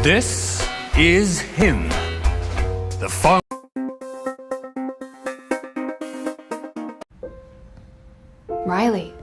This is him, the founder. Riley.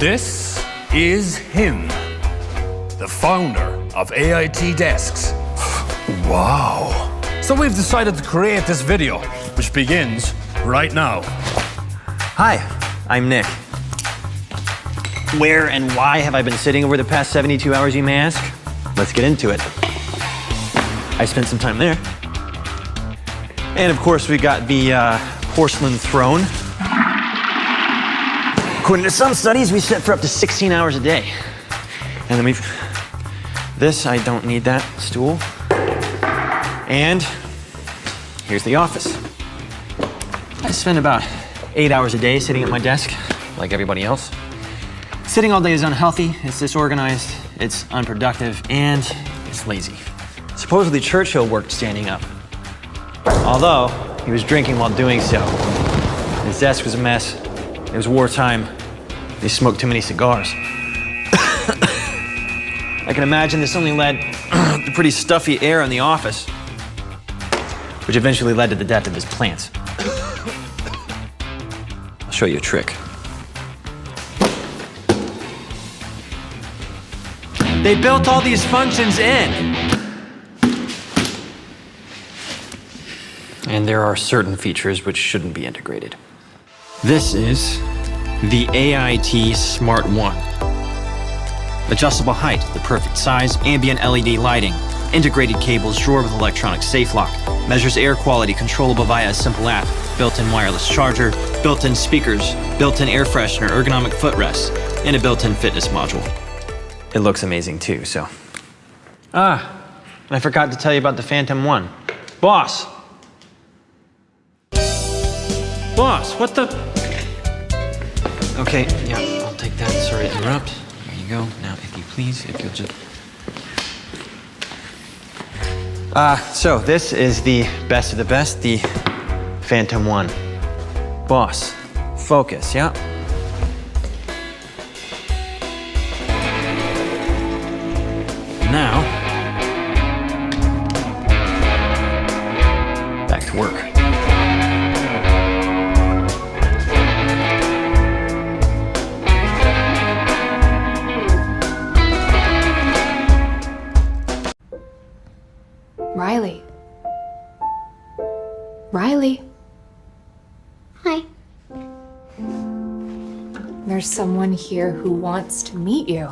This is him, the founder of AiT Desks. Wow. So we've decided to create this video, which begins right now. Hi, I'm Nick. Where and why have I been sitting over the past 72 hours, you may ask? Let's get into it. I spent some time there. And of course, we got the porcelain throne. According to some studies, we sit for up to 16 hours a day. And then this, I don't need that stool. And here's the office. I spend about 8 hours a day sitting at my desk, like everybody else. Sitting all day is unhealthy, it's disorganized, it's unproductive, and it's lazy. Supposedly Churchill worked standing up, although he was drinking while doing so. His desk was a mess. It was wartime. They smoked too many cigars. I can imagine this only led to pretty stuffy air in the office, which eventually led to the death of his plants. I'll show you a trick. They built all these functions in. And there are certain features which shouldn't be integrated. This is the AiT Smart 1. Adjustable height, the perfect size, ambient LED lighting, integrated cables drawer with electronic safe lock, measures air quality controllable via a simple app, built-in wireless charger, built-in speakers, built-in air freshener, ergonomic footrest, and a built-in fitness module. It looks amazing too, so. I forgot to tell you about the Phantom 1. Boss! Boss, what the? Okay, yeah, I'll take that. Sorry to interrupt. There you go. Now, if you please, if you'll just. So this is the best of the best, the Phantom 1. Boss, focus, yeah? Now, back to work. Riley. Riley. Hi. There's someone here who wants to meet you.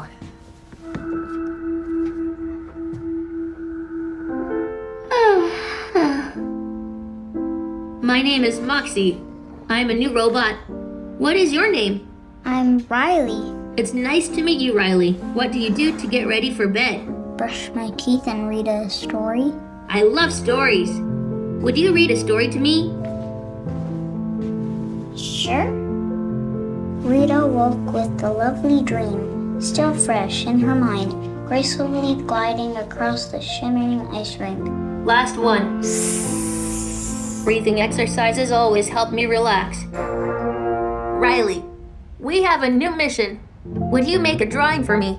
My name is Moxie. I'm a new robot. What is your name? I'm Riley. It's nice to meet you, Riley. What do you do to get ready for bed? Brush my teeth and read a story. I love stories. Would you read a story to me? Sure. Rita woke with a lovely dream, still fresh in her mind. gracefully gliding across the shimmering ice rink. Last one. Breathing exercises always help me relax. Riley, we have a new mission. Would you make a drawing for me?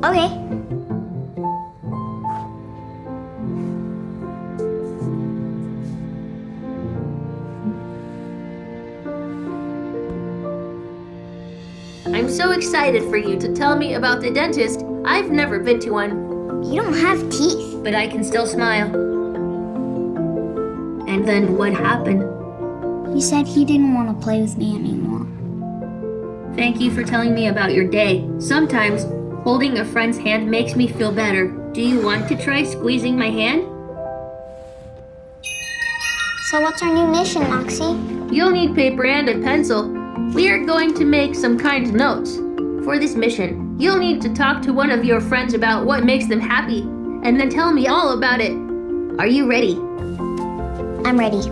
Okay. I'm so excited for you to tell me about the dentist. I've never been to one, You don't have teeth. but I can still smile. And then what happened? He said he didn't want to play with me anymore. Thank you for telling me about your day. Sometimes holding a friend's hand makes me feel better. Do you want to try squeezing my hand? So what's our new mission, Moxie? You'll need paper and a pencil. We are going to make some kind notes. For this mission, you'll need to talk to one of your friends about what makes them happy, and then tell me all about it. Are you ready? I'm ready.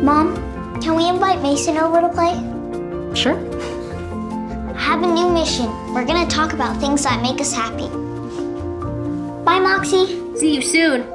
Mom, can we invite Mason over to play? Sure. I have a new mission. We're gonna talk about things that make us happy. Bye, Moxie. See you soon.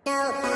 no.